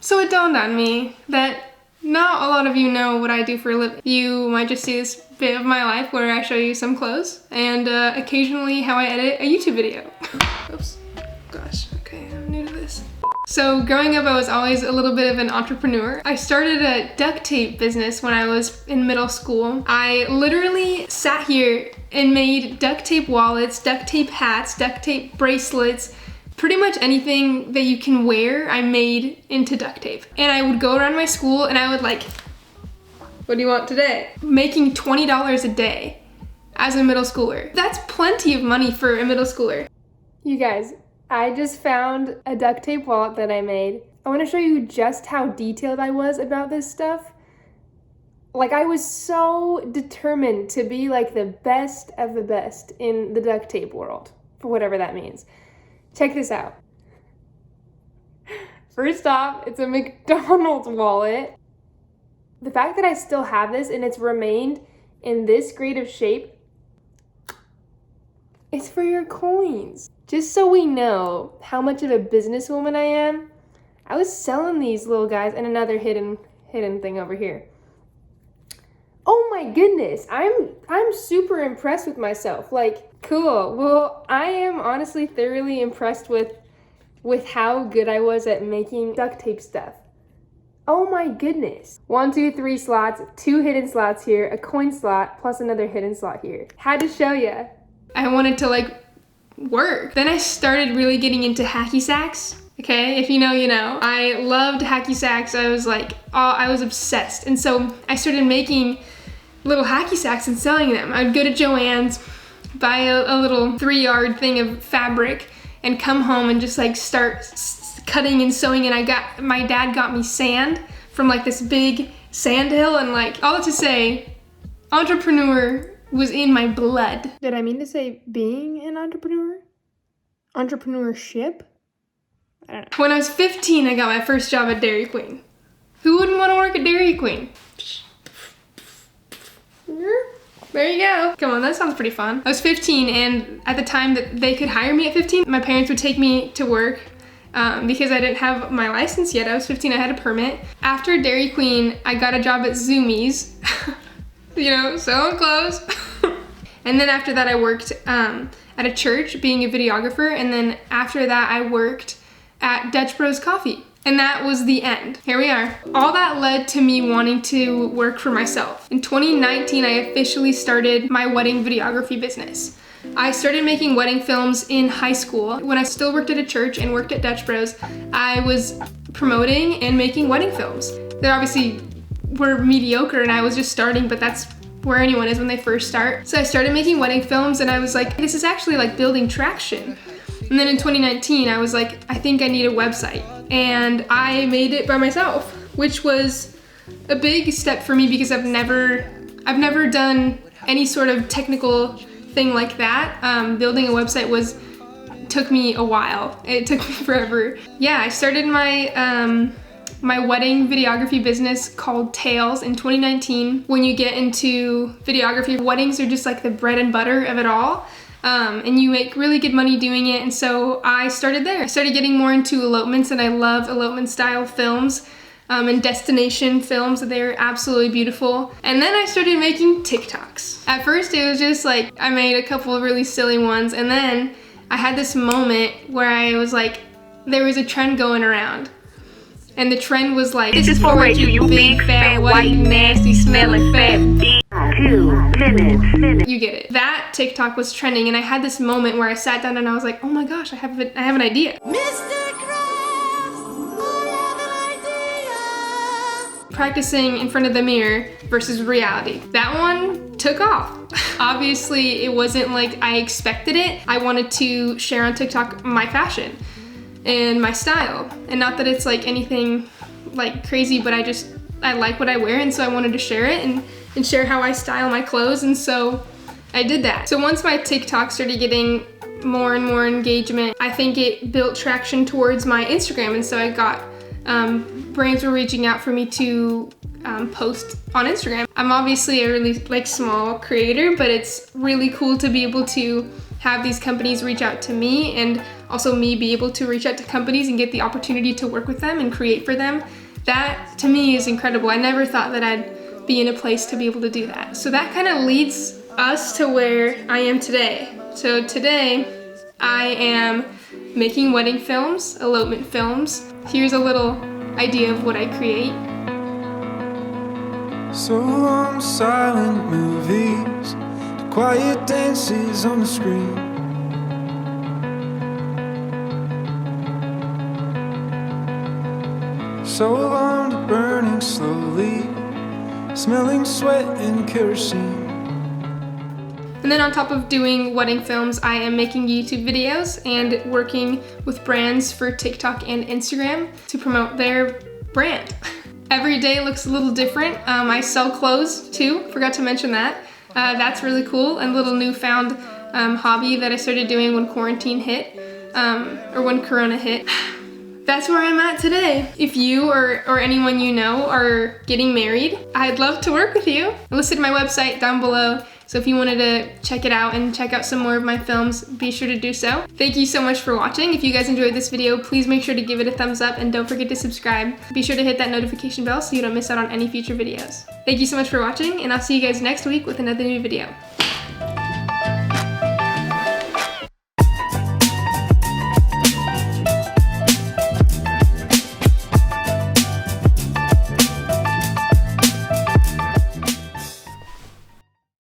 So it dawned on me that not a lot of you know what I do for a living. You might just see this bit of my life where I show you some clothes and occasionally how I edit a YouTube video. Oops, gosh, okay, I'm new to this. So growing up, I was always a little bit of an entrepreneur. I started a duct tape business when I was in middle school. I literally sat here and made duct tape wallets, duct tape hats, duct tape bracelets, pretty much anything that you can wear, I made into duct tape. And I would go around my school and I would like, what do you want today? Making $20 a day as a middle schooler. That's plenty of money for a middle schooler. You guys, I just found a duct tape wallet that I made. I want to show you just how detailed I was about this stuff. Like, I was so determined to be like the best of the best in the duct tape world, for whatever that means. Check this out. First off, it's a McDonald's wallet. The fact that I still have this and it's remained in this great of shape, it's for your coins. Just so we know how much of a businesswoman I am, I was selling these little guys, and another hidden thing over here. Oh my goodness, I'm super impressed with myself. Like, cool. Well, I am honestly thoroughly impressed with how good I was at making duct tape stuff. Oh my goodness. 1, 2, 3 slots, 2 hidden slots here, a coin slot, plus another hidden slot here. Had to show ya. I wanted to like work. Then I started really getting into hacky sacks. Okay, if you know, you know. I loved hacky sacks. I was like, I was obsessed. And so I started making little hacky sacks and selling them. I'd go to Joann's, buy a little 3-yard thing of fabric and come home and just like start cutting and sewing. And my dad got me sand from like this big sand hill, and like, all that to say, entrepreneur was in my blood. Did I mean to say being an entrepreneur? Entrepreneurship? I don't know. When I was 15, I got my first job at Dairy Queen. Who wouldn't want to work at Dairy Queen? There you go. Come on, that sounds pretty fun. I was 15, and at the time that they could hire me at 15, my parents would take me to work because I didn't have my license yet. I was 15, I had a permit. After Dairy Queen, I got a job at Zoomies, you know, selling clothes. And then after that, I worked at a church being a videographer, and then after that, I worked at Dutch Bros Coffee. And that was the end. Here we are. All that led to me wanting to work for myself. In 2019, I officially started my wedding videography business. I started making wedding films in high school. When I still worked at a church and worked at Dutch Bros, I was promoting and making wedding films. They obviously were mediocre and I was just starting, but that's where anyone is when they first start. So I started making wedding films and I was like, this is actually like building traction. And then in 2019, I was like, I think I need a website. And I made it by myself, which was a big step for me because I've never done any sort of technical thing like that. Building a website took me a while. It took me forever. Yeah, I started my my wedding videography business called Tails in 2019. When you get into videography, weddings are just like the bread and butter of it all. And you make really good money doing it, and so I started there. I started getting more into elopements, and I love elopement style films and destination films. They're absolutely beautiful. And then I started making TikToks. At first it was just like, I made a couple of really silly ones, and then I had this moment where I was like, there was a trend going around. And the trend was like, this is for you big, fat, white, nasty, smelling, fat. 2 minutes. You get it. That TikTok was trending, and I had this moment where I sat down and I was like, oh my gosh, I have an idea. Mr. Krabs, I have an idea. Practicing in front of the mirror versus reality. That one took off. Obviously, it wasn't like I expected it. I wanted to share on TikTok my fashion and my style. And not that it's like anything like crazy, but I like what I wear, and so I wanted to share it and share how I style my clothes, and so I did that. So once my TikTok started getting more and more engagement, I think it built traction towards my Instagram, and so I got, brands were reaching out for me to post on Instagram. I'm obviously a really like small creator, but it's really cool to be able to have these companies reach out to me, and also me be able to reach out to companies and get the opportunity to work with them and create for them, that to me is incredible. I never thought that I'd be in a place to be able to do that. So that kind of leads us to where I am today. So today I am making wedding films, elopement films. Here's a little idea of what I create. So long silent movies, the quiet dances on the screen. So long to burning slowly, smelling sweat and kerosene. And then on top of doing wedding films, I am making YouTube videos and working with brands for TikTok and Instagram to promote their brand. Every day looks a little different. I sell clothes too, forgot to mention that. That's really cool, and a little newfound hobby that I started doing when quarantine hit, or when Corona hit. That's where I'm at today. If you or anyone you know are getting married, I'd love to work with you. I listed my website down below, so if you wanted to check it out and check out some more of my films, be sure to do so. Thank you so much for watching. If you guys enjoyed this video, please make sure to give it a thumbs up and don't forget to subscribe. Be sure to hit that notification bell so you don't miss out on any future videos. Thank you so much for watching, and I'll see you guys next week with another new video.